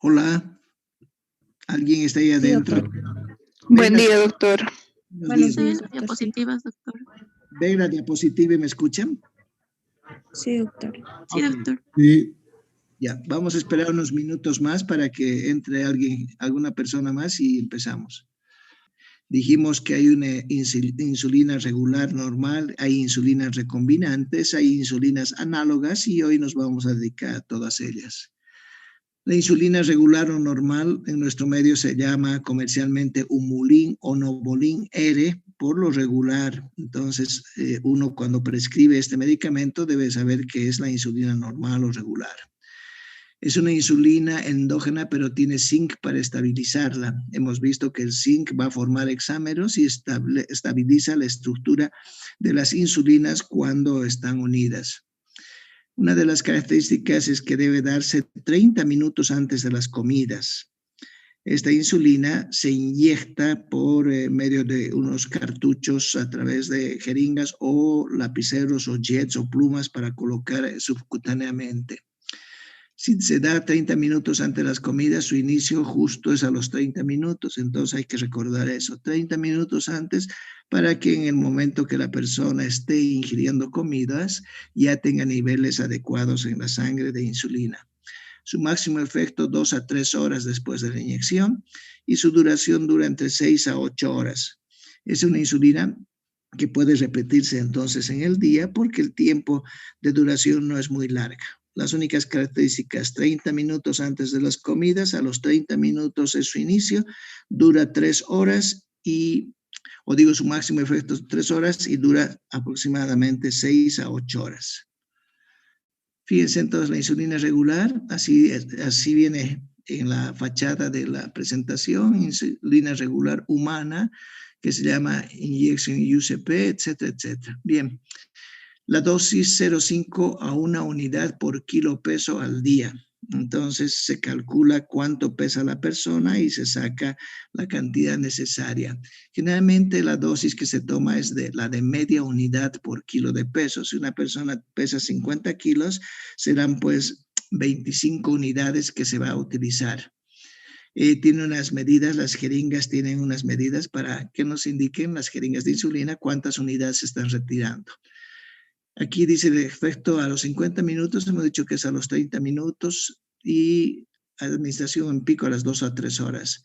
Hola, ¿alguien está ahí Sí, adentro? doctor. Buen Venga, día, doctor. buenos Buenos días. días, Las doctor. Sí. diapositivas, doctor. Ven la diapositiva y me escuchan. Sí, doctor. Sí, Ok. doctor. Sí. Ya, vamos a esperar unos minutos más para que entre alguna persona más y empezamos. Dijimos que hay una insulina regular normal, hay insulinas recombinantes, hay insulinas análogas y hoy nos vamos a dedicar a todas ellas. La insulina regular o normal en nuestro medio se llama comercialmente Humulin o Novolin R por lo regular. Entonces, uno cuando prescribe este medicamento debe saber que es la insulina normal o regular. Es una insulina endógena, pero tiene zinc para estabilizarla. Hemos visto que el zinc va a formar hexámeros y estabiliza la estructura de las insulinas cuando están unidas. Una de las características es que debe darse 30 minutos antes de las comidas. Esta insulina se inyecta por medio de unos cartuchos a través de jeringas o lapiceros o jets o plumas para colocar subcutáneamente. Si se da 30 minutos antes de las comidas, su inicio justo es a los 30 minutos, entonces hay que recordar eso, 30 minutos antes para que en el momento que la persona esté ingiriendo comidas ya tenga niveles adecuados en la sangre de insulina. Su máximo efecto 2 a 3 horas después de la inyección y su duración dura entre 6 a 8 horas. Es una insulina que puede repetirse entonces en el día porque el tiempo de duración no es muy larga. Las únicas características, 30 minutos antes de las comidas, a los 30 minutos es su inicio, dura 3 horas su máximo efecto 3 horas y dura aproximadamente 6 a 8 horas. Fíjense entonces la insulina regular, así viene en la fachada de la presentación, insulina regular humana, que se llama inyección UCP, etcétera, etcétera. Bien. La dosis 0,5 a 1 unidad por kilo peso al día. Entonces se calcula cuánto pesa la persona y se saca la cantidad necesaria. Generalmente la dosis que se toma es la de media unidad por kilo de peso. Si una persona pesa 50 kilos, serán pues 25 unidades que se va a utilizar. Tiene unas medidas, las jeringas tienen unas medidas para que nos indiquen las jeringas de insulina cuántas unidades se están retirando. Aquí dice el efecto a los 50 minutos, hemos dicho que es a los 30 minutos y administración en pico a las 2 a 3 horas.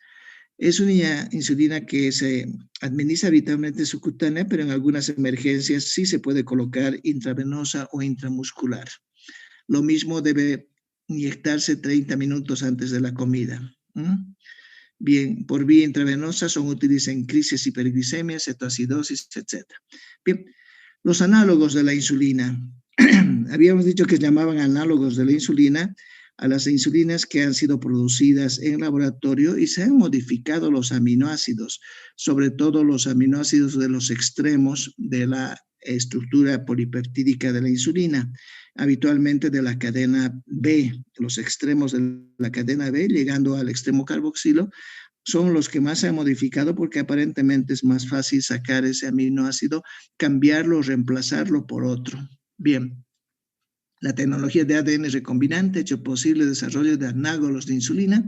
Es una insulina que se administra habitualmente subcutánea, pero en algunas emergencias sí se puede colocar intravenosa o intramuscular. Lo mismo debe inyectarse 30 minutos antes de la comida. Bien, por vía intravenosa son útiles en crisis hiperglicemia, cetoacidosis, etc. Bien. Los análogos de la insulina. Habíamos dicho que se llamaban análogos de la insulina a las insulinas que han sido producidas en laboratorio y se han modificado los aminoácidos, sobre todo los aminoácidos de los extremos de la estructura polipeptídica de la insulina, habitualmente de la cadena B, los extremos de la cadena B, llegando al extremo carboxilo, son los que más se han modificado porque aparentemente es más fácil sacar ese aminoácido, cambiarlo, reemplazarlo por otro. Bien, la tecnología de ADN recombinante ha hecho posible el desarrollo de análolos de insulina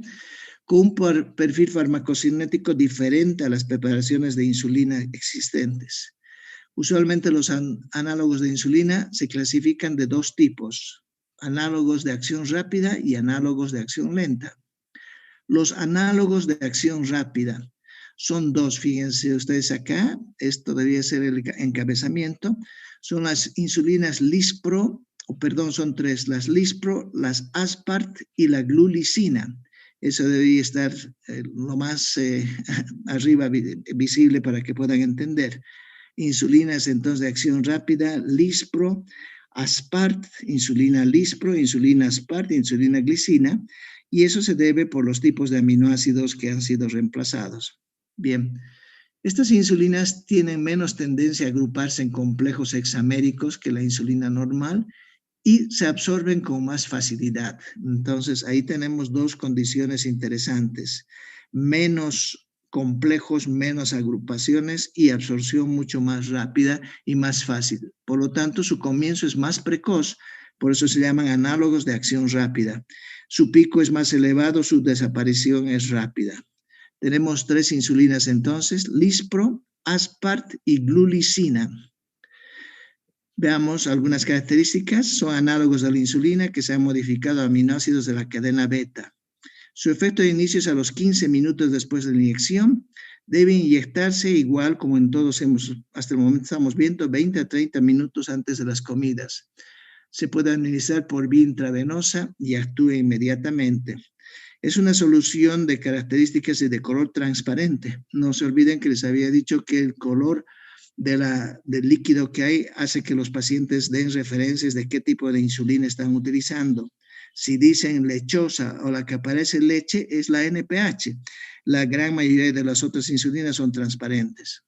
con un perfil farmacocinético diferente a las preparaciones de insulina existentes. Usualmente los análogos de insulina se clasifican de dos tipos, análogos de acción rápida y análogos de acción lenta. Los análogos de acción rápida son dos, fíjense ustedes acá, esto debería ser el encabezamiento, son las insulinas Lispro, son tres, las Lispro, las Aspart y la glulicina. Eso debería estar lo más arriba visible para que puedan entender. Insulinas entonces de acción rápida, Lispro, Aspart, insulina Lispro, insulina Aspart, insulina glicina, y eso se debe por los tipos de aminoácidos que han sido reemplazados. Bien, estas insulinas tienen menos tendencia a agruparse en complejos hexaméricos que la insulina normal y se absorben con más facilidad. Entonces, ahí tenemos dos condiciones interesantes. Menos complejos, menos agrupaciones y absorción mucho más rápida y más fácil. Por lo tanto, su comienzo es más precoz, Por eso se llaman análogos de acción rápida. Su pico es más elevado, su desaparición es rápida. Tenemos 3 insulinas entonces: Lispro, Aspart y Glulisina. Veamos algunas características. Son análogos de la insulina que se han modificado a aminoácidos de la cadena beta. Su efecto de inicio es a los 15 minutos después de la inyección. Debe inyectarse igual como en todos hasta el momento estamos viendo, 20 a 30 minutos antes de las comidas. Se puede administrar por vía intravenosa y actúa inmediatamente. Es una solución de características y de color transparente. No se olviden que les había dicho que el color del líquido que hay hace que los pacientes den referencias de qué tipo de insulina están utilizando. Si dicen lechosa o la que aparece en leche, es la NPH. La gran mayoría de las otras insulinas son transparentes.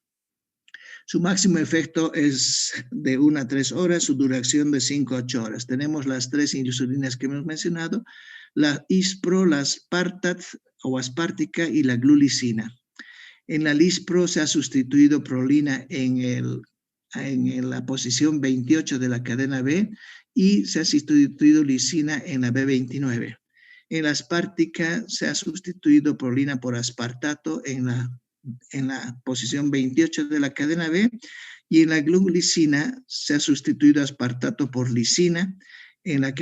Su máximo efecto es de 1 a 3 horas, su duración de 5 a 8 horas. Tenemos las 3 insulinas que hemos mencionado: la Lispro, la Spartat o Aspártica y la Glulisina. En la Lispro se ha sustituido prolina en la posición 28 de la cadena B y se ha sustituido lisina en la B29. En la Aspártica se ha sustituido prolina por aspartato en la posición 28 de la cadena B, y en la Glulisina se ha sustituido aspartato por lisina en la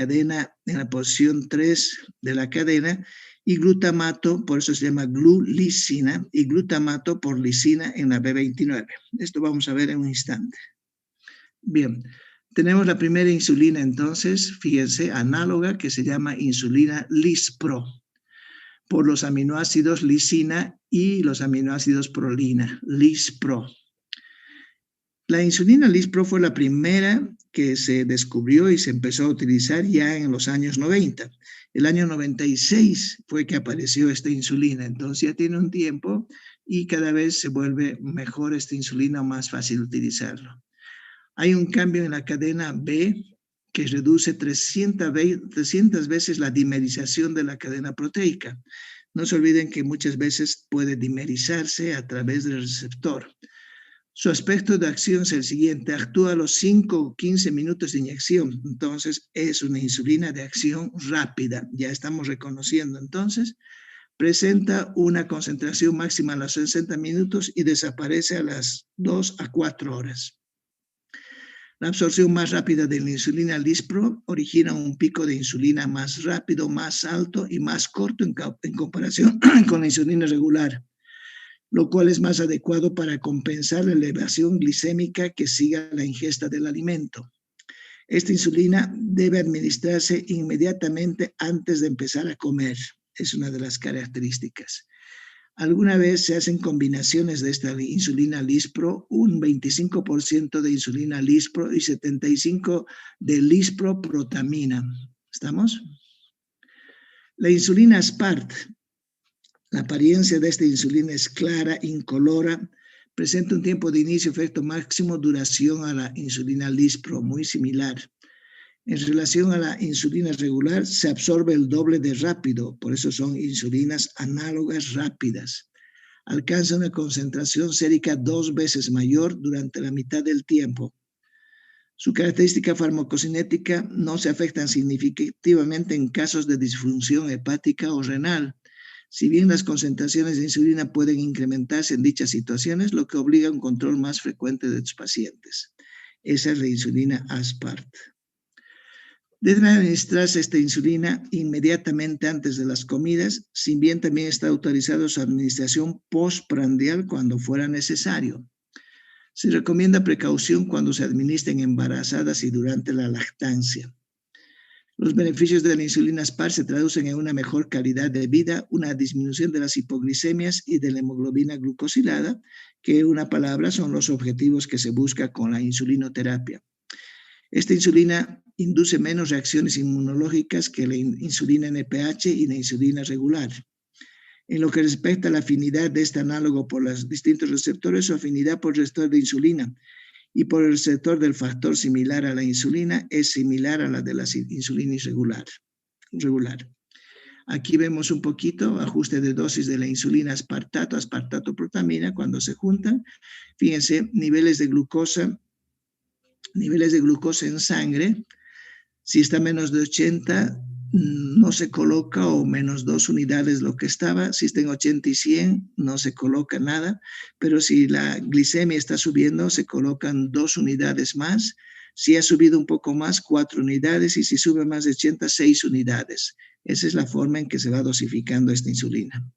posición 3 de la cadena, y glutamato, por eso se llama glulisina, y glutamato por lisina en la B29. Esto vamos a ver en un instante. Bien, tenemos la primera insulina entonces, fíjense, análoga, que se llama insulina Lispro, por los aminoácidos lisina y los aminoácidos prolina, Lispro. La insulina Lispro fue la primera que se descubrió y se empezó a utilizar ya en los años 90. El año 96 fue que apareció esta insulina, entonces ya tiene un tiempo y cada vez se vuelve mejor esta insulina, más fácil utilizarlo. Hay un cambio en la cadena B que reduce 300 veces la dimerización de la cadena proteica. No se olviden que muchas veces puede dimerizarse a través del receptor. Su aspecto de acción es el siguiente: actúa a los 5 o 15 minutos de inyección, entonces es una insulina de acción rápida, ya estamos reconociendo. Entonces, presenta una concentración máxima a los 60 minutos y desaparece a las 2 a 4 horas. La absorción más rápida de la insulina Lispro origina un pico de insulina más rápido, más alto y más corto en comparación con la insulina regular, lo cual es más adecuado para compensar la elevación glicémica que siga la ingesta del alimento. Esta insulina debe administrarse inmediatamente antes de empezar a comer. Es una de las características. Alguna vez se hacen combinaciones de esta insulina Lispro, un 25% de insulina Lispro y 75% de Lispro-protamina. ¿Estamos? La insulina Aspart. La apariencia de esta insulina es clara, incolora, presenta un tiempo de inicio, efecto máximo, duración a la insulina Lispro, muy similar. En relación a la insulina regular, se absorbe el doble de rápido, por eso son insulinas análogas rápidas. Alcanza una concentración sérica 2 veces mayor durante la mitad del tiempo. Su característica farmacocinética: no se afectan significativamente en casos de disfunción hepática o renal. Si bien las concentraciones de insulina pueden incrementarse en dichas situaciones, lo que obliga a un control más frecuente de tus pacientes. Esa es la insulina Aspart. Debe administrarse esta insulina inmediatamente antes de las comidas, si bien también está autorizado su administración postprandial cuando fuera necesario. Se recomienda precaución cuando se administren embarazadas y durante la lactancia. Los beneficios de la insulina Aspart se traducen en una mejor calidad de vida, una disminución de las hipoglicemias y de la hemoglobina glucosilada, que en una palabra son los objetivos que se busca con la insulinoterapia. Esta insulina induce menos reacciones inmunológicas que la insulina NPH y la insulina regular. En lo que respecta a la afinidad de este análogo por los distintos receptores, su afinidad por el receptor de insulina y por el receptor del factor similar a la insulina es similar a la de la insulina regular. Aquí vemos un poquito ajuste de dosis de la insulina aspartato-protamina cuando se juntan. Fíjense, niveles de glucosa en sangre Si está menos de 80, no se coloca, o menos 2 unidades lo que estaba. Si está en 80 y 100, no se coloca nada. Pero si la glicemia está subiendo, se colocan 2 unidades más. Si ha subido un poco más, 4 unidades. Y si sube más de 80, 6 unidades. Esa es la forma en que se va dosificando esta insulina.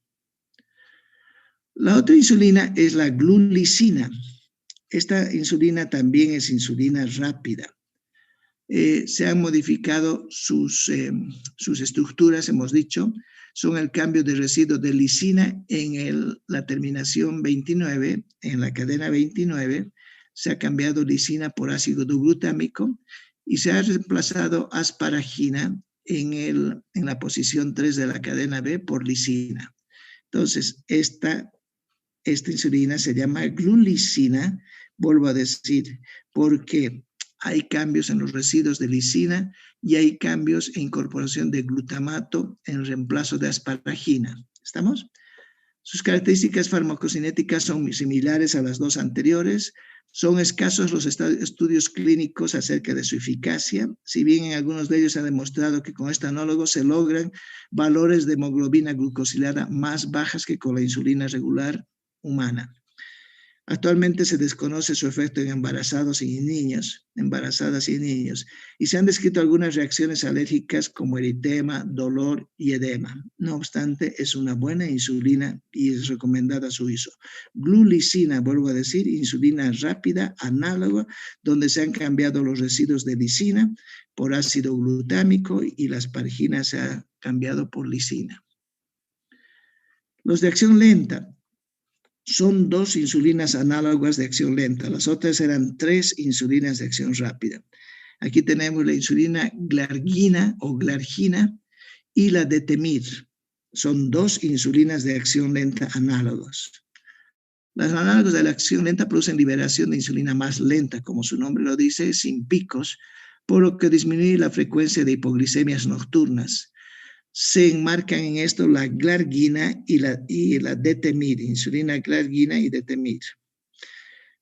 La otra insulina es la glulicina. Esta insulina también es insulina rápida. Se han modificado sus estructuras, hemos dicho, son el cambio de residuo de lisina en la terminación 29, en la cadena 29, se ha cambiado lisina por ácido glutámico y se ha reemplazado asparagina en la posición 3 de la cadena B por lisina. Entonces, esta insulina se llama glulicina, vuelvo a decir, porque hay cambios en los residuos de lisina y hay cambios en incorporación de glutamato en reemplazo de asparagina. ¿Estamos? Sus características farmacocinéticas son muy similares a las dos anteriores. Son escasos los estudios clínicos acerca de su eficacia, si bien en algunos de ellos se ha demostrado que con este análogo se logran valores de hemoglobina glucosilada más bajas que con la insulina regular humana. Actualmente se desconoce su efecto en embarazadas y niños, y se han descrito algunas reacciones alérgicas como eritema, dolor y edema. No obstante, es una buena insulina y es recomendada su uso. Glulicina, vuelvo a decir, insulina rápida, análoga, donde se han cambiado los residuos de lisina por ácido glutámico y la asparagina se ha cambiado por lisina. Los de acción lenta. Son 2 insulinas análogas de acción lenta. Las otras eran 3 insulinas de acción rápida. Aquí tenemos la insulina glargina o glargina y la detemir. Son 2 insulinas de acción lenta análogas. Las análogas de la acción lenta producen liberación de insulina más lenta, como su nombre lo dice, sin picos, por lo que disminuye la frecuencia de hipoglicemias nocturnas. Se enmarcan en esto la glargina y la detemir, insulina glargina y detemir.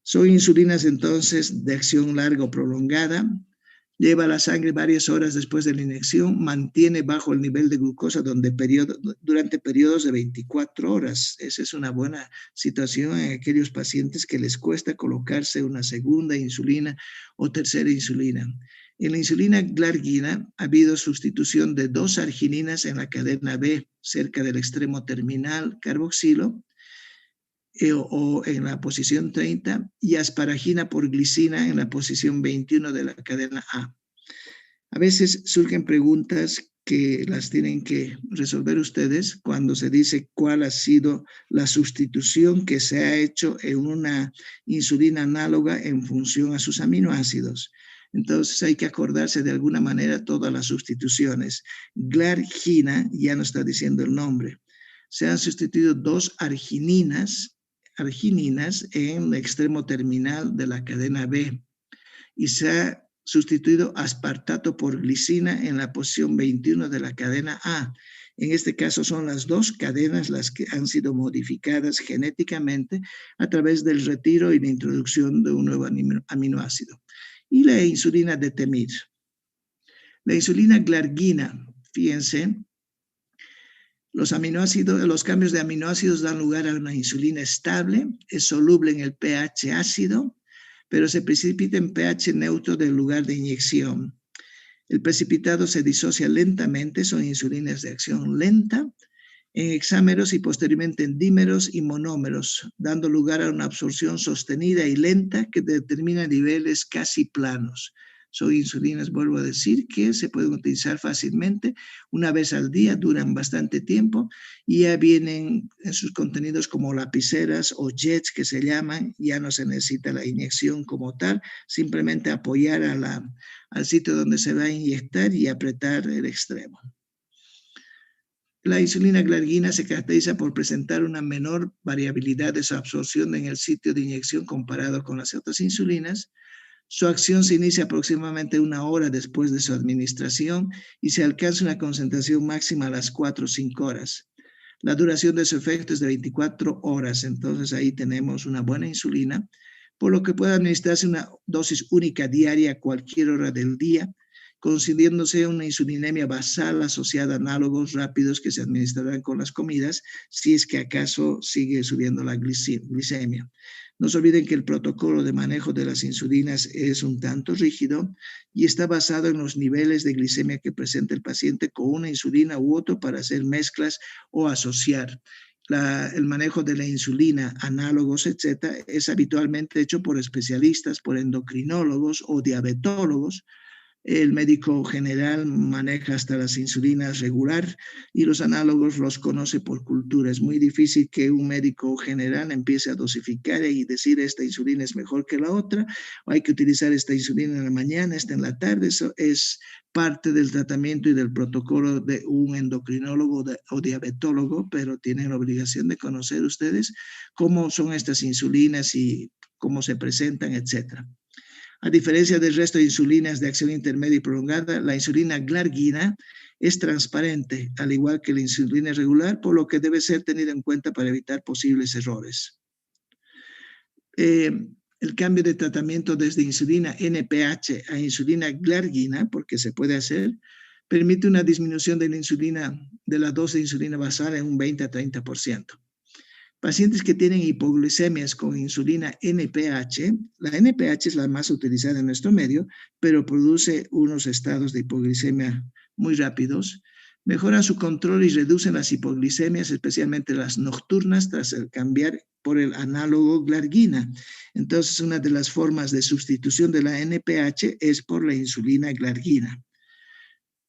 Son insulinas entonces de acción larga o prolongada, lleva a la sangre varias horas después de la inyección, mantiene bajo el nivel de glucosa durante periodos de 24 horas. Esa es una buena situación en aquellos pacientes que les cuesta colocarse una segunda insulina o tercera insulina. En la insulina glargina ha habido sustitución de 2 argininas en la cadena B, cerca del extremo terminal carboxilo, o en la posición 30, y asparagina por glicina en la posición 21 de la cadena A. A veces surgen preguntas que las tienen que resolver ustedes cuando se dice cuál ha sido la sustitución que se ha hecho en una insulina análoga en función a sus aminoácidos. Entonces hay que acordarse de alguna manera todas las sustituciones. Glargina, ya no está diciendo el nombre. Se han sustituido 2 argininas en el extremo terminal de la cadena B y se ha sustituido aspartato por glicina en la posición 21 de la cadena A. En este caso son las 2 cadenas las que han sido modificadas genéticamente a través del retiro y la introducción de un nuevo aminoácido. Y la insulina detemir. La insulina glargina, fíjense, los cambios de aminoácidos dan lugar a una insulina estable, es soluble en el pH ácido, pero se precipita en pH neutro del lugar de inyección. El precipitado se disocia lentamente, son insulinas de acción lenta, en hexámeros y posteriormente en dímeros y monómeros, dando lugar a una absorción sostenida y lenta que determina niveles casi planos. Son insulinas, vuelvo a decir, que se pueden utilizar fácilmente una vez al día, duran bastante tiempo y ya vienen en sus contenidos como lapiceras o jets que se llaman, ya no se necesita la inyección como tal, simplemente apoyar al sitio donde se va a inyectar y apretar el extremo. La insulina glargina se caracteriza por presentar una menor variabilidad de su absorción en el sitio de inyección comparado con las otras insulinas. Su acción se inicia aproximadamente 1 hora después de su administración y se alcanza una concentración máxima a las 4 o 5 horas. La duración de su efecto es de 24 horas, entonces ahí tenemos una buena insulina, por lo que puede administrarse una dosis única diaria a cualquier hora del día, considerándose una insulinemia basal asociada a análogos rápidos que se administrarán con las comidas si es que acaso sigue subiendo la glicemia. No se olviden que el protocolo de manejo de las insulinas es un tanto rígido y está basado en los niveles de glicemia que presenta el paciente con una insulina u otro para hacer mezclas o asociar. El manejo de la insulina, análogos, etcétera, es habitualmente hecho por especialistas, por endocrinólogos o diabetólogos. El médico general maneja hasta las insulinas regular y los análogos los conoce por cultura. Es muy difícil que un médico general empiece a dosificar y decir esta insulina es mejor que la otra, o hay que utilizar esta insulina en la mañana, esta en la tarde. Eso es parte del tratamiento y del protocolo de un endocrinólogo o diabetólogo, pero tienen la obligación de conocer ustedes cómo son estas insulinas y cómo se presentan, etcétera. A diferencia del resto de insulinas de acción intermedia y prolongada, la insulina glargina es transparente, al igual que la insulina regular, por lo que debe ser tenida en cuenta para evitar posibles errores. El cambio de tratamiento desde insulina NPH a insulina glargina, porque se puede hacer, permite una disminución de la dosis de insulina basal en un 20 a 30%. Pacientes que tienen hipoglucemias con insulina NPH, la NPH es la más utilizada en nuestro medio, pero produce unos estados de hipoglucemia muy rápidos, mejoran su control y reducen las hipoglucemias, especialmente las nocturnas, tras el cambiar por el análogo glargina. Entonces, una de las formas de sustitución de la NPH es por la insulina glargina.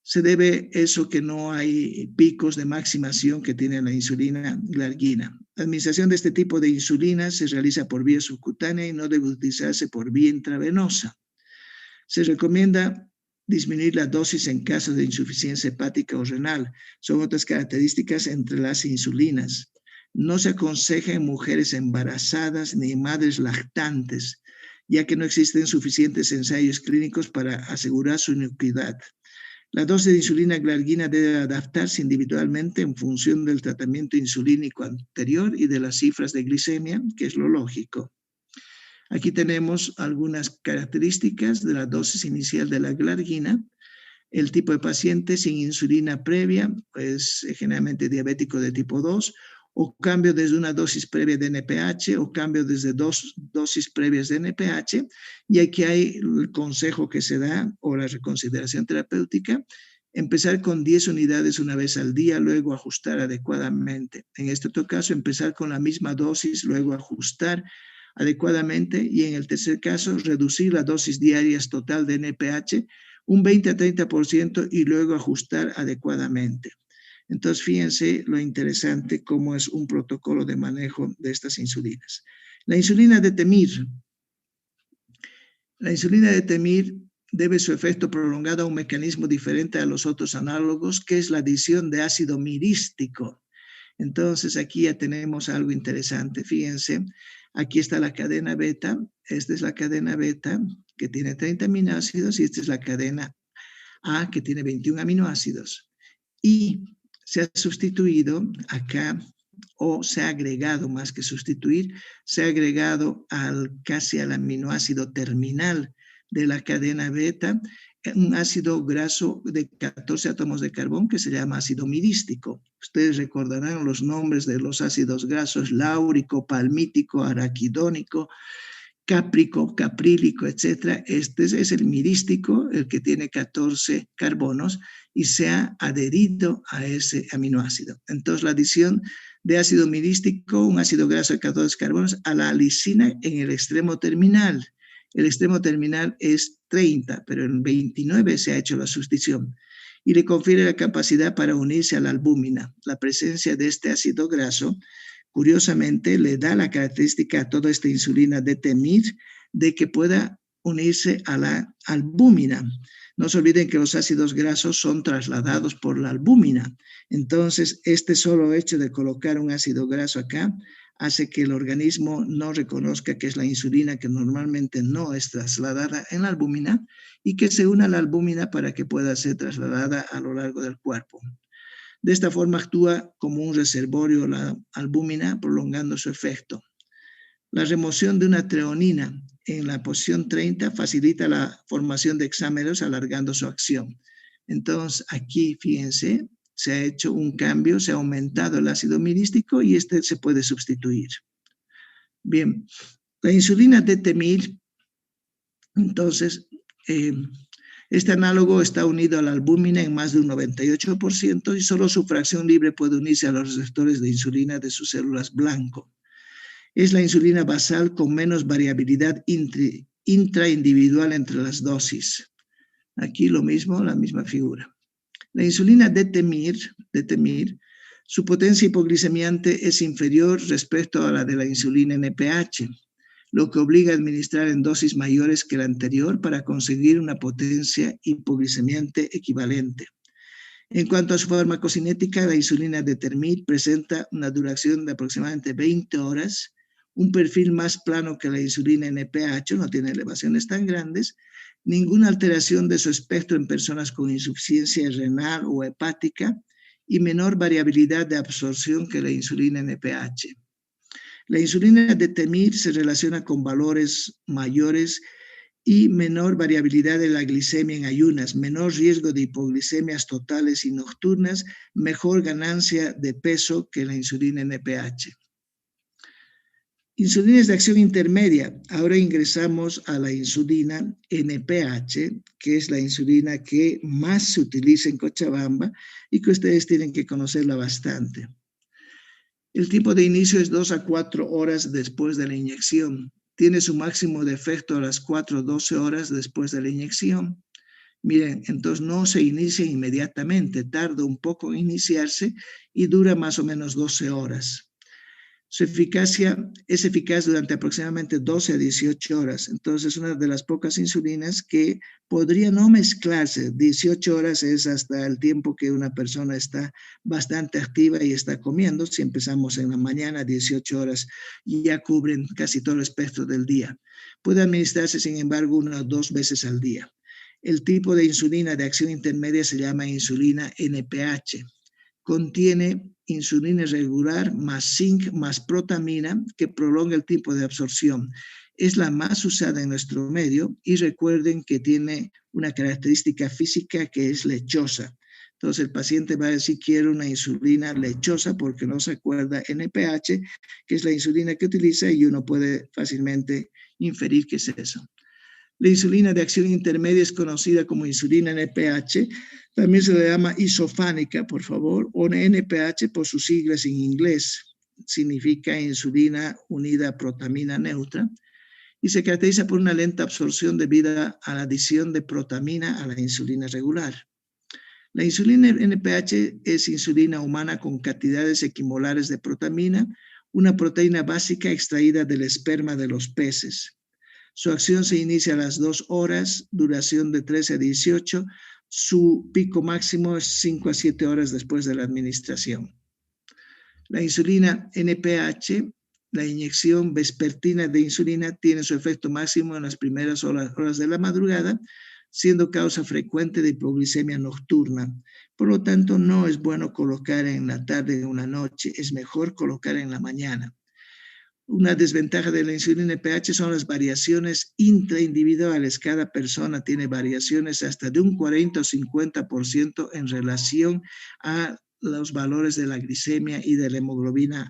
Se debe a eso que no hay picos de maximación que tiene la insulina glargina. La administración de este tipo de insulina se realiza por vía subcutánea y no debe utilizarse por vía intravenosa. Se recomienda disminuir la dosis en caso de insuficiencia hepática o renal. Son otras características entre las insulinas. No se aconseja en mujeres embarazadas ni en madres lactantes, ya que no existen suficientes ensayos clínicos para asegurar su inocuidad. La dosis de insulina glargina debe adaptarse individualmente en función del tratamiento insulínico anterior y de las cifras de glicemia, que es lo lógico. Aquí tenemos algunas características de la dosis inicial de la glargina. El tipo de paciente sin insulina previa es generalmente diabético de tipo 2, o cambio desde una dosis previa de NPH o cambio desde 2 dosis previas de NPH. Y aquí hay el consejo que se da o la reconsideración terapéutica: empezar con 10 unidades una vez al día, luego ajustar adecuadamente. En este otro caso, empezar con la misma dosis, luego ajustar adecuadamente, y en el tercer caso, reducir la dosis diaria total de NPH un 20 a 30% y luego ajustar adecuadamente. Entonces, fíjense lo interesante cómo es un protocolo de manejo de estas insulinas. La insulina de Temir. La insulina de Temir debe su efecto prolongado a un mecanismo diferente a los otros análogos, que es la adición de ácido mirístico. Entonces, aquí ya tenemos algo interesante. Fíjense, aquí está la cadena beta. Esta es la cadena beta, que tiene 30 aminoácidos, y esta es la cadena A, que tiene 21 aminoácidos. Y se ha sustituido acá, o se ha agregado, más que sustituir, se ha agregado casi al aminoácido terminal de la cadena beta un ácido graso de 14 átomos de carbón que se llama ácido mirístico. Ustedes recordarán los nombres de los ácidos grasos: láurico, palmítico, araquidónico, cáprico, caprílico, etc. Este es el mirístico, el que tiene 14 carbonos y se ha adherido a ese aminoácido. Entonces, la adición de ácido mirístico, un ácido graso de 14 carbonos, a la lisina en el extremo terminal. El extremo terminal es 30, pero en 29 se ha hecho la sustitución, y le confiere la capacidad para unirse a la albúmina. La presencia de este ácido graso, curiosamente, le da la característica a toda esta insulina de Temir de que pueda unirse a la albúmina. No se olviden que los ácidos grasos son trasladados por la albúmina. Entonces, este solo hecho de colocar un ácido graso acá hace que el organismo no reconozca que es la insulina, que normalmente no es trasladada en la albúmina, y que se una a la albúmina para que pueda ser trasladada a lo largo del cuerpo. De esta forma actúa como un reservorio la albúmina, prolongando su efecto. La remoción de una treonina en la posición 30 facilita la formación de hexámeros alargando su acción. Entonces, aquí, fíjense, se ha hecho un cambio, se ha aumentado el ácido mirístico y este se puede sustituir. Bien, la insulina DT1000, entonces, este análogo está unido a la albúmina en más de un 98% y solo su fracción libre puede unirse a los receptores de insulina de sus células blanco. Es la insulina basal con menos variabilidad intraindividual entre las dosis. Aquí lo mismo, la misma figura. La insulina DT-MIR, su potencia hipoglicemiante es inferior respecto a la de la insulina NPH, lo que obliga a administrar en dosis mayores que la anterior para conseguir una potencia hipoglicemiante equivalente. En cuanto a su farmacocinética, la insulina DT-MIR presenta una duración de aproximadamente 20 horas, un perfil más plano que la insulina NPH, no tiene elevaciones tan grandes, ninguna alteración de su espectro en personas con insuficiencia renal o hepática y menor variabilidad de absorción que la insulina NPH. La insulina DT-MIR se relaciona con valores mayores y menor variabilidad de la glicemia en ayunas, menor riesgo de hipoglicemias totales y nocturnas, mejor ganancia de peso que la insulina NPH. Insulinas de acción intermedia. Ahora ingresamos a la insulina NPH, que es la insulina que más se utiliza en Cochabamba y que ustedes tienen que conocerla bastante. El tiempo de inicio es 2 a 4 horas después de la inyección. Tiene su máximo de efecto a las 4 a 12 horas después de la inyección. Miren, entonces no se inicia inmediatamente, tarda un poco en iniciarse y dura más o menos 12 horas. Su eficacia es eficaz durante aproximadamente 12 a 18 horas. Entonces, es una de las pocas insulinas que podría no mezclarse. 18 horas es hasta el tiempo que una persona está bastante activa y está comiendo. Si empezamos en la mañana, 18 horas ya cubren casi todo el espectro del día. Puede administrarse, sin embargo, 1 o 2 veces al día. El tipo de insulina de acción intermedia se llama insulina NPH. Contiene insulina regular más zinc más protamina que prolonga el tiempo de absorción. Es la más usada en nuestro medio y recuerden que tiene una característica física que es lechosa. Entonces el paciente va a decir quiero una insulina lechosa porque no se acuerda NPH, que es la insulina que utiliza y uno puede fácilmente inferir qué es eso. La insulina de acción intermedia es conocida como insulina NPH, también se le llama isofánica, por favor, o NPH por sus siglas en inglés, significa insulina unida a protamina neutra, y se caracteriza por una lenta absorción debido a la adición de protamina a la insulina regular. La insulina NPH es insulina humana con cantidades equimolares de protamina, una proteína básica extraída del esperma de los peces. Su acción se inicia a las 2 horas, duración de 13 a 18. Su pico máximo es 5 a 7 horas después de la administración. La insulina NPH, la inyección vespertina de insulina, tiene su efecto máximo en las primeras horas de la madrugada, siendo causa frecuente de hipoglicemia nocturna. Por lo tanto, no es bueno colocar en la tarde o en la noche, es mejor colocar en la mañana. Una desventaja de la insulina NPH son las variaciones intraindividuales. Cada persona tiene variaciones hasta de un 40 o 50% en relación a los valores de la glicemia y de la hemoglobina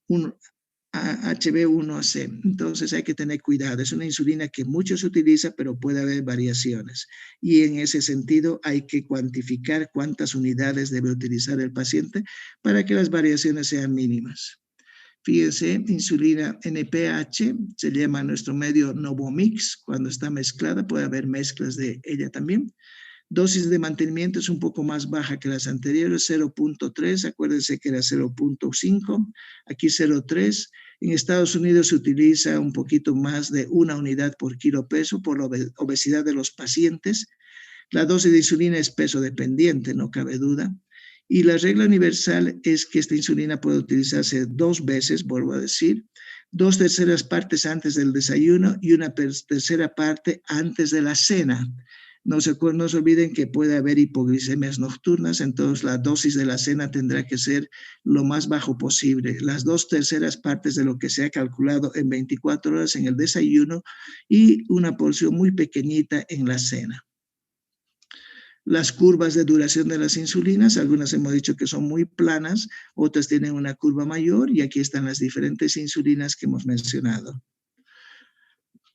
HB1C. Entonces hay que tener cuidado. Es una insulina que mucho se utiliza, pero puede haber variaciones. Y en ese sentido hay que cuantificar cuántas unidades debe utilizar el paciente para que las variaciones sean mínimas. Fíjense, insulina NPH se llama en nuestro medio Novomix. Cuando está mezclada puede haber mezclas de ella también. Dosis de mantenimiento es un poco más baja que las anteriores, 0.3. Acuérdense que era 0.5. Aquí 0.3. En Estados Unidos se utiliza un poquito más de 1 unidad por kilo peso por la obesidad de los pacientes. La dosis de insulina es peso dependiente, no cabe duda. Y la regla universal es que esta insulina puede utilizarse 2 veces, vuelvo a decir, 2/3 partes antes del desayuno y 1/3 parte antes de la cena. No se olviden que puede haber hipoglicemias nocturnas, entonces la dosis de la cena tendrá que ser lo más bajo posible. Las 2/3 partes de lo que se ha calculado en 24 horas en el desayuno y una porción muy pequeñita en la cena. Las curvas de duración de las insulinas, algunas hemos dicho que son muy planas, otras tienen una curva mayor y aquí están las diferentes insulinas que hemos mencionado.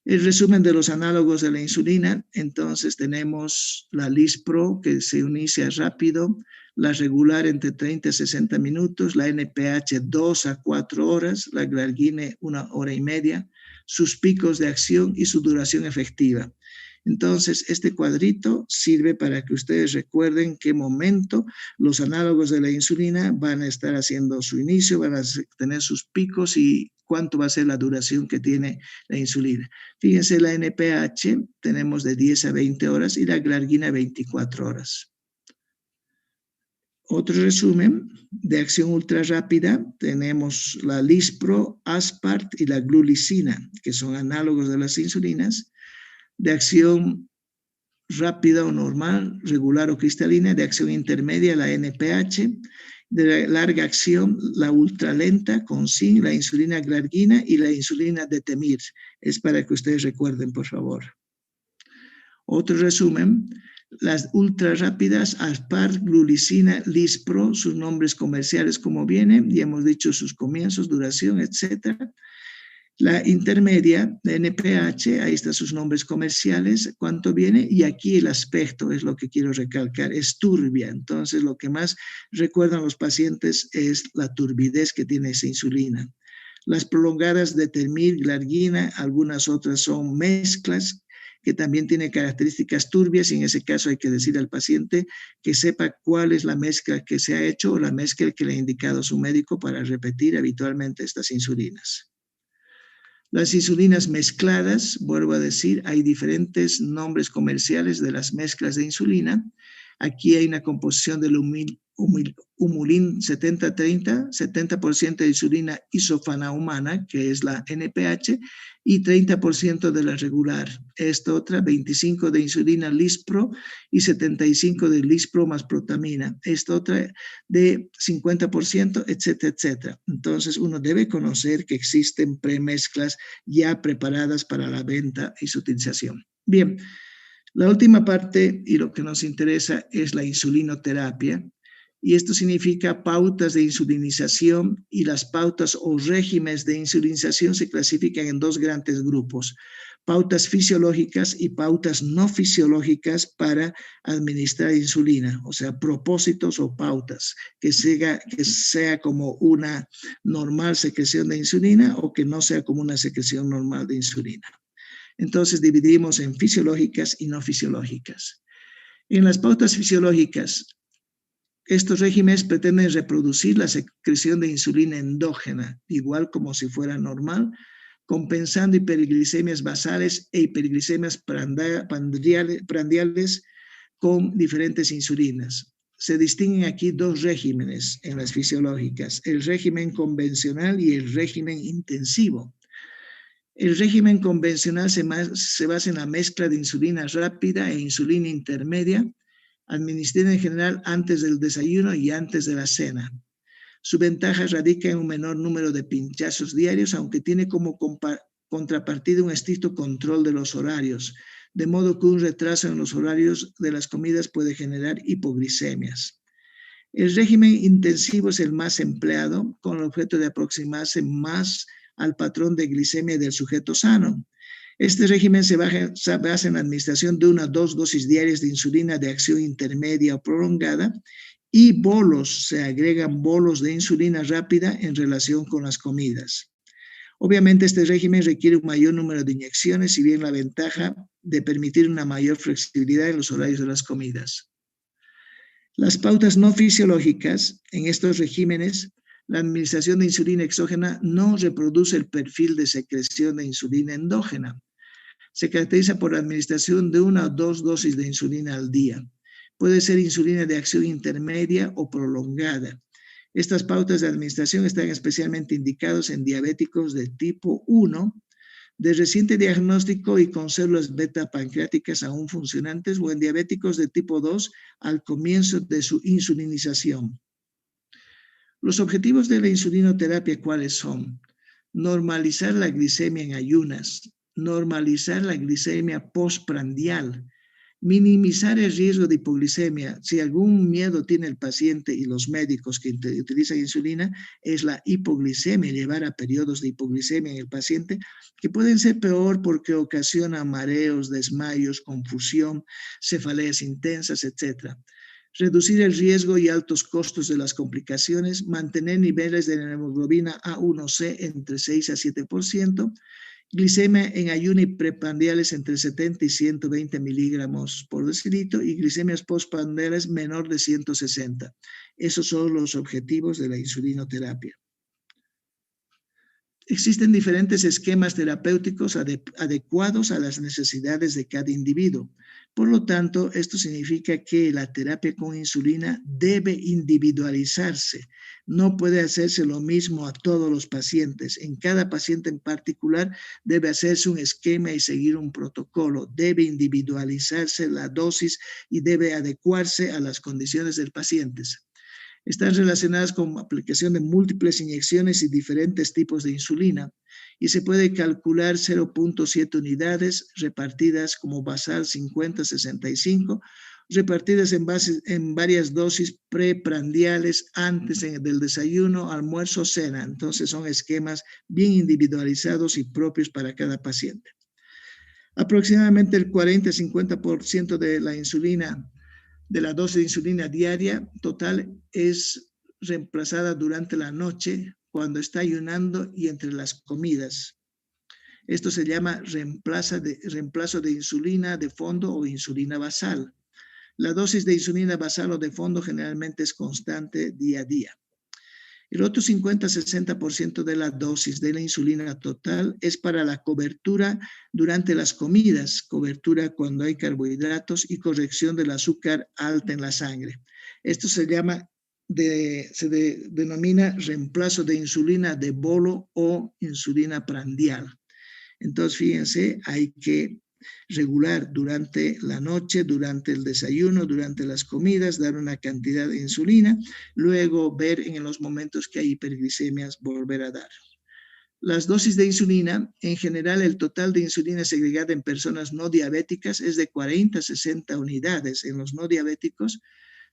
El resumen de los análogos de la insulina, entonces tenemos la Lispro que se inicia rápido, la regular entre 30 y 60 minutos, la NPH 2 a 4 horas, la Glargine 1 hora y media, sus picos de acción y su duración efectiva. Entonces, este cuadrito sirve para que ustedes recuerden qué momento los análogos de la insulina van a estar haciendo su inicio, van a tener sus picos y cuánto va a ser la duración que tiene la insulina. Fíjense, la NPH tenemos de 10 a 20 horas y la Glargina 24 horas. Otro resumen de acción ultra rápida, tenemos la Lispro, Aspart y la Glulicina, que son análogos de las insulinas. De acción rápida o normal, regular o cristalina, de acción intermedia, la NPH, de larga acción, la ultralenta con zinc, la insulina Glargina y la insulina Detemir. Es para que ustedes recuerden, por favor. Otro resumen, las ultra rápidas, Aspart, Glulicina, Lispro, sus nombres comerciales como vienen, y hemos dicho sus comienzos, duración, etcétera. La intermedia, la NPH, ahí están sus nombres comerciales, cuánto viene, y aquí el aspecto es lo que quiero recalcar, es turbia. Entonces, lo que más recuerdan los pacientes es la turbidez que tiene esa insulina. Las prolongadas de Detemir, Glargina, algunas otras son mezclas que también tienen características turbias, y en ese caso hay que decir al paciente que sepa cuál es la mezcla que se ha hecho o la mezcla que le ha indicado su médico para repetir habitualmente estas insulinas. Las insulinas mezcladas, vuelvo a decir, hay diferentes nombres comerciales de las mezclas de insulina. Aquí hay una composición del Humulin 70-30, 70% de insulina isofana humana, que es la NPH, y 30% de la regular. Esta otra, 25 de insulina Lispro y 75 de Lispro más protamina. Esta otra de 50%, etcétera, etcétera. Entonces, uno debe conocer que existen premezclas ya preparadas para la venta y su utilización. Bien, la última parte y lo que nos interesa es la insulinoterapia. Y esto significa pautas de insulinización, y las pautas o regímenes de insulinización se clasifican en dos grandes grupos: pautas fisiológicas y pautas no fisiológicas para administrar insulina, o sea, propósitos o pautas, que sea como una normal secreción de insulina o que no sea como una secreción normal de insulina. Entonces dividimos en fisiológicas y no fisiológicas. En las pautas fisiológicas, estos regímenes pretenden reproducir la secreción de insulina endógena, igual como si fuera normal, compensando hiperglicemias basales e hiperglicemias prandiales con diferentes insulinas. Se distinguen aquí dos regímenes en las fisiológicas: el régimen convencional y el régimen intensivo. El régimen convencional se basa en la mezcla de insulina rápida e insulina intermedia, administrada en general antes del desayuno y antes de la cena. Su ventaja radica en un menor número de pinchazos diarios, aunque tiene como contrapartida un estricto control de los horarios, de modo que un retraso en los horarios de las comidas puede generar hipoglicemias. El régimen intensivo es el más empleado, con el objeto de aproximarse más al patrón de glicemia del sujeto sano. Este régimen se basa en la administración de 1 a 2 dosis diarias de insulina de acción intermedia o prolongada, y bolos, se agregan bolos de insulina rápida en relación con las comidas. Obviamente este régimen requiere un mayor número de inyecciones, si bien la ventaja de permitir una mayor flexibilidad en los horarios de las comidas. Las pautas no fisiológicas en estos regímenes, la administración de insulina exógena no reproduce el perfil de secreción de insulina endógena. Se caracteriza por la administración de 1 o 2 dosis de insulina al día. Puede ser insulina de acción intermedia o prolongada. Estas pautas de administración están especialmente indicadas en diabéticos de tipo 1, de reciente diagnóstico y con células beta pancreáticas aún funcionantes o en diabéticos de tipo 2 al comienzo de su insulinización. Los objetivos de la insulinoterapia, ¿cuáles son? Normalizar la glicemia en ayunas, normalizar la glicemia postprandial, minimizar el riesgo de hipoglicemia. Si algún miedo tiene el paciente y los médicos que utilizan insulina, es la hipoglicemia, llevar a periodos de hipoglicemia en el paciente, que pueden ser peor porque ocasiona mareos, desmayos, confusión, cefaleas intensas, etc. Reducir el riesgo y altos costos de las complicaciones, mantener niveles de la hemoglobina A1C entre 6 a 7%, glicemia en ayuno y preprandiales entre 70 y 120 miligramos por decilitro y glicemias postprandiales menor de 160. Esos son los objetivos de la insulinoterapia. Existen diferentes esquemas terapéuticos adecuados a las necesidades de cada individuo. Por lo tanto, esto significa que la terapia con insulina debe individualizarse. No puede hacerse lo mismo a todos los pacientes. En cada paciente en particular debe hacerse un esquema y seguir un protocolo. Debe individualizarse la dosis y debe adecuarse a las condiciones del paciente. Están relacionadas con aplicación de múltiples inyecciones y diferentes tipos de insulina y se puede calcular 0.7 unidades repartidas como basal 50-65, repartidas en varias dosis preprandiales antes del desayuno, almuerzo, cena. Entonces son esquemas bien individualizados y propios para cada paciente. Aproximadamente el 40-50% de la insulina de la dosis de insulina diaria total es reemplazada durante la noche cuando está ayunando y entre las comidas. Esto se llama reemplazo de insulina de fondo o insulina basal. La dosis de insulina basal o de fondo generalmente es constante día a día. El otro 50-60% de la dosis de la insulina total es para la cobertura durante las comidas, cobertura cuando hay carbohidratos y corrección del azúcar alta en la sangre. Esto se denomina reemplazo de insulina de bolo o insulina prandial. Entonces, fíjense, hay que regular durante la noche, durante el desayuno, durante las comidas, dar una cantidad de insulina, luego ver en los momentos que hay hiperglicemias, volver a dar. Las dosis de insulina, en general el total de insulina segregada en personas no diabéticas es de 40 a 60 unidades en los no diabéticos,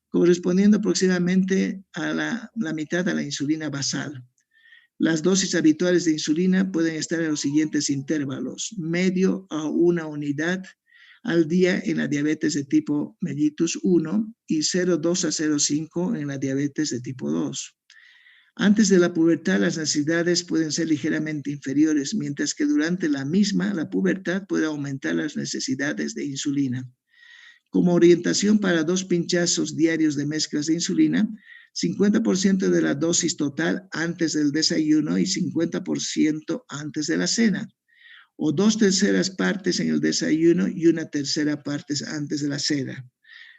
correspondiendo aproximadamente a la mitad de la insulina basal. Las dosis habituales de insulina pueden estar en los siguientes intervalos: medio a 1 unidad al día en la diabetes de tipo mellitus 1 y 0,2 a 0,5 en la diabetes de tipo 2. Antes de la pubertad, las necesidades pueden ser ligeramente inferiores, mientras que durante la pubertad puede aumentar las necesidades de insulina. Como orientación para 2 pinchazos diarios de mezclas de insulina, 50% de la dosis total antes del desayuno y 50% antes de la cena, o 2/3 partes en el desayuno y 1/3 parte antes de la cena.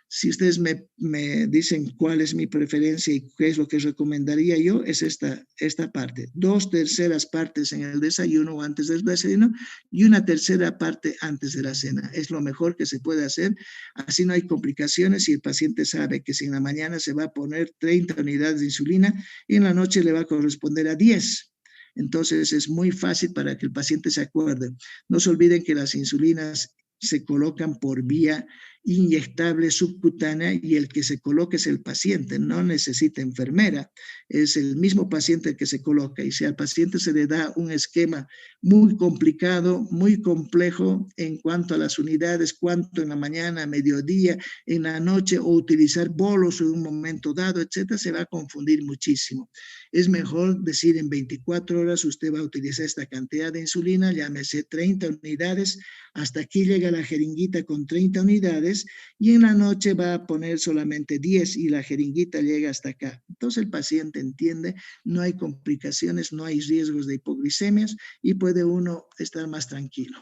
Si ustedes me dicen cuál es mi preferencia y qué es lo que recomendaría yo, es esta parte. 2/3 partes en el desayuno o antes del desayuno y 1/3 parte antes de la cena. Es lo mejor que se puede hacer. Así no hay complicaciones y el paciente sabe que si en la mañana se va a poner 30 unidades de insulina y en la noche le va a corresponder a 10. Entonces es muy fácil para que el paciente se acuerde. No se olviden que las insulinas se colocan por vía inyectable subcutánea y el que se coloca es el paciente, no necesita enfermera, es el mismo paciente el que se coloca. Y si al paciente se le da un esquema muy complicado, muy complejo en cuanto a las unidades, cuánto en la mañana, mediodía, en la noche, o utilizar bolos en un momento dado, etcétera, se va a confundir muchísimo. Es mejor decir en 24 horas usted va a utilizar esta cantidad de insulina, llámese 30 unidades, hasta aquí llega la jeringuita con 30 unidades y en la noche va a poner solamente 10 y la jeringuita llega hasta acá. Entonces el paciente entiende, no hay complicaciones, no hay riesgos de hipoglicemias y puede uno estar más tranquilo.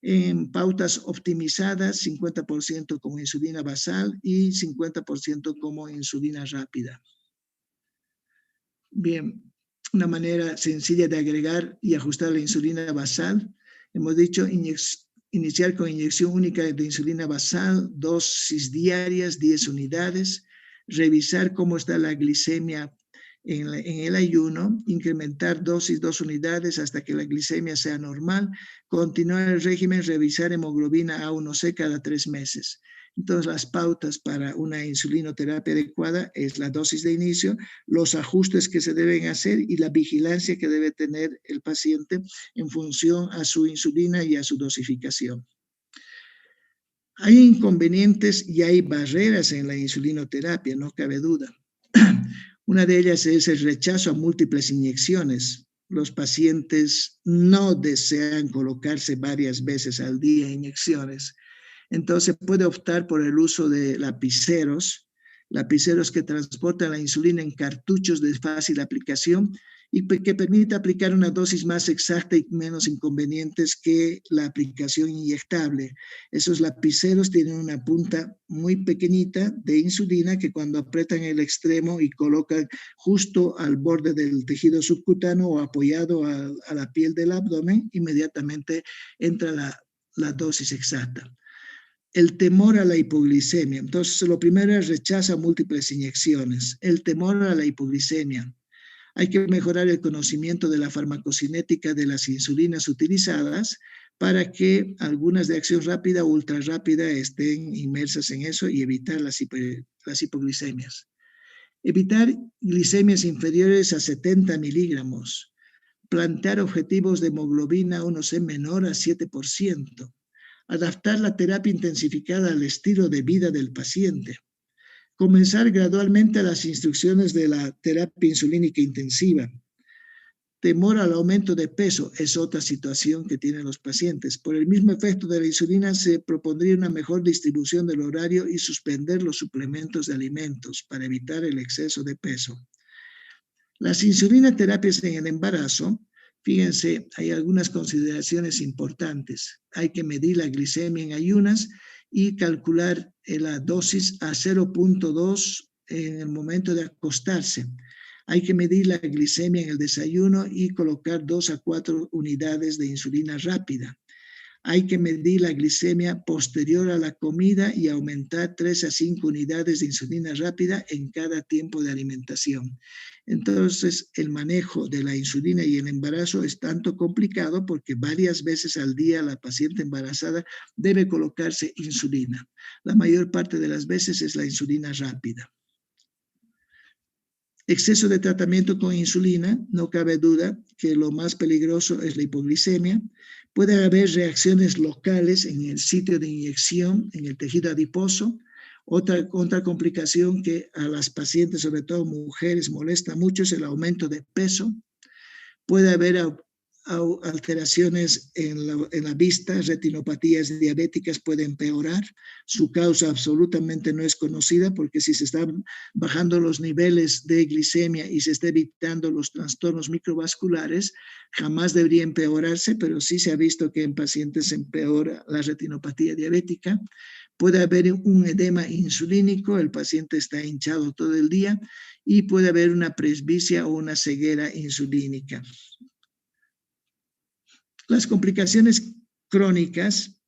En pautas optimizadas, 50% como insulina basal y 50% como insulina rápida. Bien, una manera sencilla de agregar y ajustar la insulina basal Hemos dicho iniciar con inyección única de insulina basal, dosis diarias, 10 unidades, revisar cómo está la glicemia en el ayuno, incrementar dosis 2 unidades hasta que la glicemia sea normal, continuar el régimen, revisar hemoglobina A1C cada 3 meses. Entonces, las pautas para una insulinoterapia adecuada es la dosis de inicio, los ajustes que se deben hacer y la vigilancia que debe tener el paciente en función a su insulina y a su dosificación. Hay inconvenientes y hay barreras en la insulinoterapia, no cabe duda. Una de ellas es el rechazo a múltiples inyecciones. Los pacientes no desean colocarse varias veces al día inyecciones. Entonces puede optar por el uso de lapiceros que transportan la insulina en cartuchos de fácil aplicación y que permite aplicar una dosis más exacta y menos inconvenientes que la aplicación inyectable. Esos lapiceros tienen una punta muy pequeñita de insulina que cuando apretan el extremo y colocan justo al borde del tejido subcutáneo o apoyado a la piel del abdomen, inmediatamente entra la dosis exacta. El temor a la hipoglicemia. Entonces, lo primero es rechazo a múltiples inyecciones. El temor a la hipoglicemia. Hay que mejorar el conocimiento de la farmacocinética de las insulinas utilizadas para que algunas de acción rápida o ultra rápida estén inmersas en eso y evitar las hipoglicemias. Evitar glicemias inferiores a 70 miligramos. Plantear objetivos de hemoglobina A1C menor a 7%. Adaptar la terapia intensificada al estilo de vida del paciente. Comenzar gradualmente las instrucciones de la terapia insulínica intensiva. Temor al aumento de peso es otra situación que tienen los pacientes. Por el mismo efecto de la insulina se propondría una mejor distribución del horario y suspender los suplementos de alimentos para evitar el exceso de peso. Las insulinoterapias en el embarazo, fíjense, hay algunas consideraciones importantes. Hay que medir la glicemia en ayunas y calcular la dosis a 0.2 en el momento de acostarse. Hay que medir la glicemia en el desayuno y colocar 2 a 4 unidades de insulina rápida. Hay que medir la glicemia posterior a la comida y aumentar 3 a 5 unidades de insulina rápida en cada tiempo de alimentación. Entonces, el manejo de la insulina y el embarazo es tanto complicado porque varias veces al día la paciente embarazada debe colocarse insulina. La mayor parte de las veces es la insulina rápida. Exceso de tratamiento con insulina, no cabe duda que lo más peligroso es la hipoglicemia. Puede haber reacciones locales en el sitio de inyección, en el tejido adiposo. Otra complicación que a las pacientes, sobre todo mujeres, molesta mucho es el aumento de peso. Puede haber alteraciones en la vista, retinopatías diabéticas pueden empeorar. Su causa absolutamente no es conocida porque si se están bajando los niveles de glicemia y se está evitando los trastornos microvasculares, jamás debería empeorarse, pero sí se ha visto que en pacientes empeora la retinopatía diabética. Puede haber un edema insulínico, el paciente está hinchado todo el día y puede haber una presbicia o una ceguera insulínica. Las complicaciones crónicas,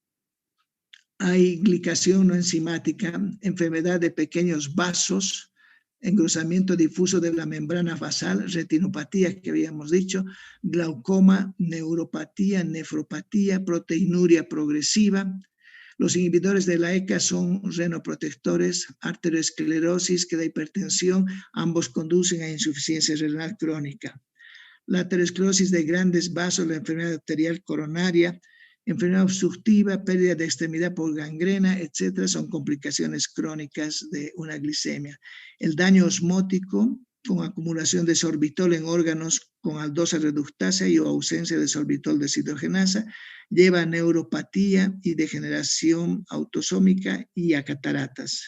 hay glicación no enzimática, enfermedad de pequeños vasos, engrosamiento difuso de la membrana basal, retinopatía que habíamos dicho, glaucoma, neuropatía, nefropatía, proteinuria progresiva. Los inhibidores de la ECA son renoprotectores, arteriosclerosis, que da hipertensión, ambos conducen a insuficiencia renal crónica. La aterosclerosis de grandes vasos, la enfermedad arterial coronaria, enfermedad obstructiva, pérdida de extremidad por gangrena, etcétera, son complicaciones crónicas de una glicemia. El daño osmótico con acumulación de sorbitol en órganos con aldosa reductasa y o ausencia de sorbitol deshidrogenasa lleva a neuropatía y degeneración autosómica y a cataratas.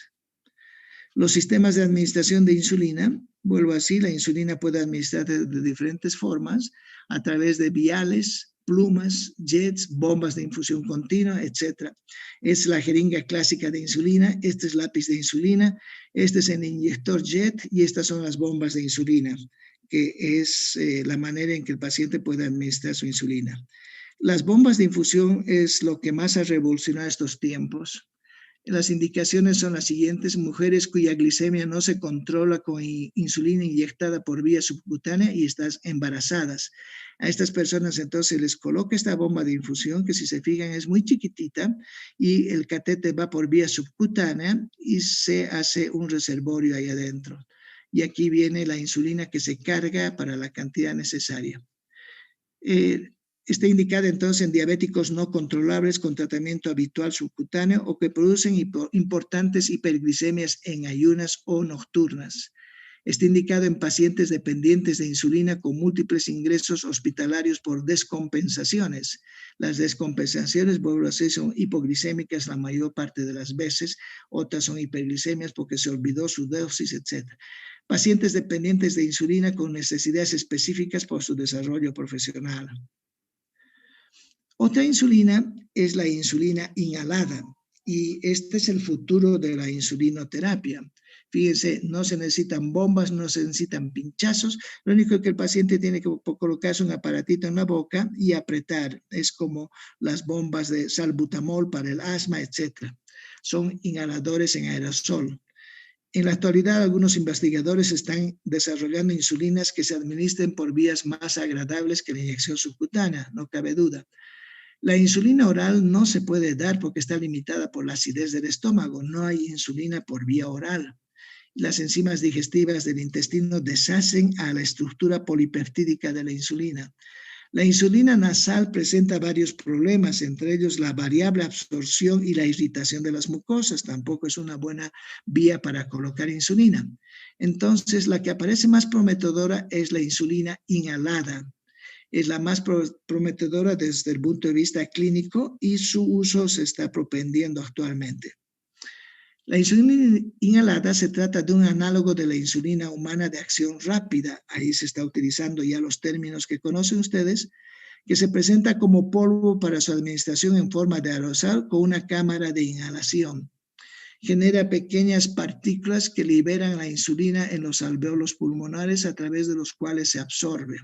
Los sistemas de administración de insulina, vuelvo así, la insulina puede administrarse de diferentes formas, a través de viales, plumas, jets, bombas de infusión continua, etc. Es la jeringa clásica de insulina, este es lápiz de insulina, este es el inyector jet y estas son las bombas de insulina, que es la manera en que el paciente puede administrar su insulina. Las bombas de infusión es lo que más ha revolucionado estos tiempos. Las indicaciones son las siguientes: mujeres cuya glicemia no se controla con insulina inyectada por vía subcutánea y están embarazadas. A estas personas entonces les coloca esta bomba de infusión, que si se fijan es muy chiquitita, y el catéter va por vía subcutánea y se hace un reservorio ahí adentro. Y aquí viene la insulina que se carga para la cantidad necesaria. Está indicada entonces en diabéticos no controlables con tratamiento habitual subcutáneo o que producen importantes hiperglicemias en ayunas o nocturnas. Está indicado en pacientes dependientes de insulina con múltiples ingresos hospitalarios por descompensaciones. Las descompensaciones, vuelvo a decir, son hipoglicémicas la mayor parte de las veces, otras son hiperglicemias porque se olvidó su dosis, etc. Pacientes dependientes de insulina con necesidades específicas por su desarrollo profesional. Otra insulina es la insulina inhalada, y este es el futuro de la insulinoterapia. Fíjense, no se necesitan bombas, no se necesitan pinchazos, lo único que el paciente tiene que colocarse un aparatito en la boca y apretar. Es como las bombas de salbutamol para el asma, etc. Son inhaladores en aerosol. En la actualidad, algunos investigadores están desarrollando insulinas que se administren por vías más agradables que la inyección subcutánea, no cabe duda. La insulina oral no se puede dar porque está limitada por la acidez del estómago. No hay insulina por vía oral. Las enzimas digestivas del intestino deshacen a la estructura polipeptídica de la insulina. La insulina nasal presenta varios problemas, entre ellos la variable absorción y la irritación de las mucosas. Tampoco es una buena vía para colocar insulina. Entonces, la que aparece más prometedora es la insulina inhalada. Es la más prometedora desde el punto de vista clínico y su uso se está propendiendo actualmente. La insulina inhalada se trata de un análogo de la insulina humana de acción rápida. Ahí se está utilizando ya los términos que conocen ustedes, que se presenta como polvo para su administración en forma de aerosol con una cámara de inhalación. Genera pequeñas partículas que liberan la insulina en los alvéolos pulmonares a través de los cuales se absorbe.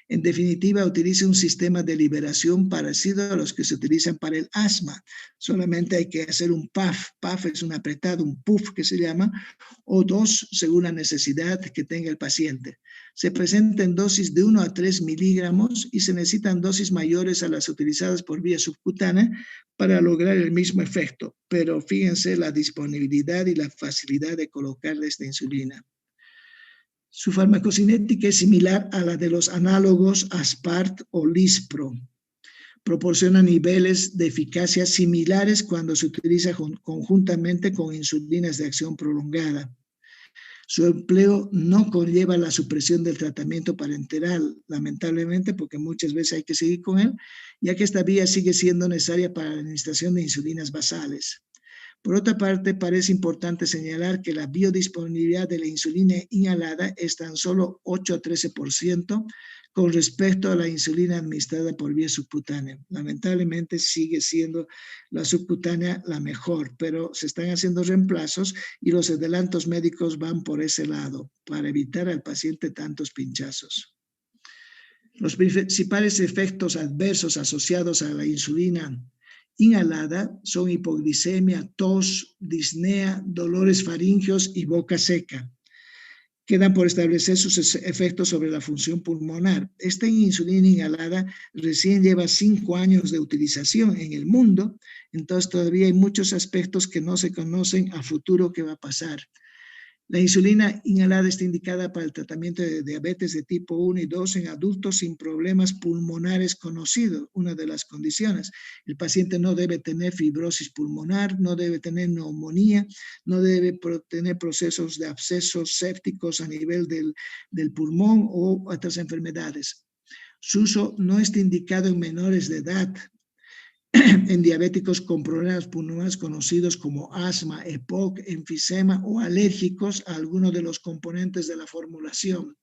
En definitiva, utiliza un sistema de liberación parecido a los que se utilizan para el asma. Solamente hay que hacer un puff. Puff es un apretado, un puff que se llama, o dos según la necesidad que tenga el paciente. Se presenta en dosis de 1 a 3 miligramos y se necesitan dosis mayores a las utilizadas por vía subcutánea para lograr el mismo efecto. Pero fíjense la disponibilidad y la facilidad de colocarle esta insulina. Su farmacocinética es similar a la de los análogos Aspart o Lispro. Proporciona niveles de eficacia similares cuando se utiliza conjuntamente con insulinas de acción prolongada. Su empleo no conlleva la supresión del tratamiento parenteral, lamentablemente, porque muchas veces hay que seguir con él, ya que esta vía sigue siendo necesaria para la administración de insulinas basales. Por otra parte, parece importante señalar que la biodisponibilidad de la insulina inhalada es tan solo 8 a 13% con respecto a la insulina administrada por vía subcutánea. Lamentablemente sigue siendo la subcutánea la mejor, pero se están haciendo reemplazos y los adelantos médicos van por ese lado para evitar al paciente tantos pinchazos. Los principales efectos adversos asociados a la insulina inhalada son hipoglicemia, tos, disnea, dolores faringeos y boca seca. Quedan por establecer sus efectos sobre la función pulmonar. Esta insulina inhalada recién lleva 5 años de utilización en el mundo, entonces todavía hay muchos aspectos que no se conocen a futuro qué va a pasar. La insulina inhalada está indicada para el tratamiento de diabetes de tipo 1 y 2 en adultos sin problemas pulmonares conocidos, una de las condiciones. El paciente no debe tener fibrosis pulmonar, no debe tener neumonía, no debe tener procesos de abscesos sépticos a nivel del pulmón o otras enfermedades. Su uso no está indicado en menores de edad, en diabéticos con problemas pulmonares conocidos como asma, EPOC, enfisema o alérgicos a alguno de los componentes de la formulación.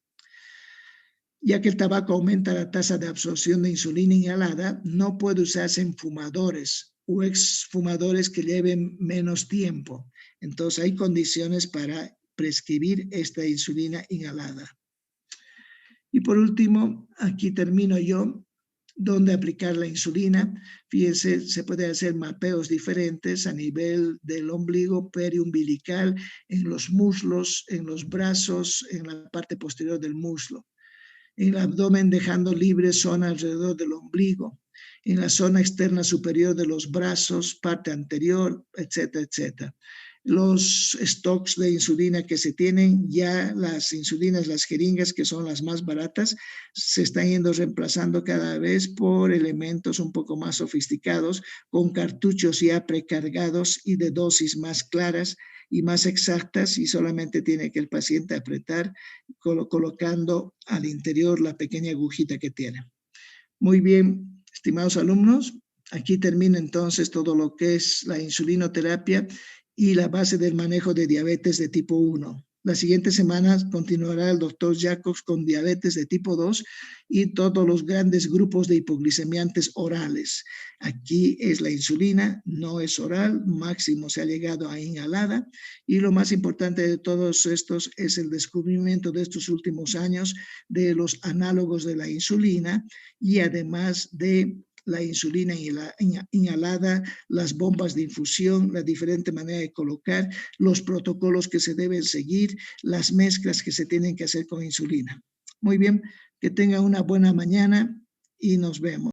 Ya que el tabaco aumenta la tasa de absorción de insulina inhalada, no puede usarse en fumadores o exfumadores que lleven menos tiempo. Entonces hay condiciones para prescribir esta insulina inhalada. Y por último, aquí termino yo. dónde aplicar la insulina. Fíjense, se puede hacer mapeos diferentes a nivel del ombligo, periumbilical, en los muslos, en los brazos, en la parte posterior del muslo. En el abdomen, dejando libre zona alrededor del ombligo, en la zona externa superior de los brazos, parte anterior, etcétera, etcétera. Los stocks de insulina que se tienen, ya las insulinas, las jeringas, que son las más baratas, se están yendo reemplazando cada vez por elementos un poco más sofisticados, con cartuchos ya precargados y de dosis más claras y más exactas, y solamente tiene que el paciente apretar colocando al interior la pequeña agujita que tiene. Muy bien, estimados alumnos, aquí termina entonces todo lo que es la insulinoterapia y la base del manejo de diabetes de tipo 1. La siguiente semana continuará el doctor Jacobs con diabetes de tipo 2 y todos los grandes grupos de hipoglicemiantes orales. Aquí es la insulina, no es oral, máximo se ha llegado a inhalada, y lo más importante de todos estos es el descubrimiento de estos últimos años de los análogos de la insulina, y además de la insulina inhalada, las bombas de infusión, la diferente manera de colocar, los protocolos que se deben seguir, las mezclas que se tienen que hacer con insulina. Muy bien, que tengan una buena mañana y nos vemos.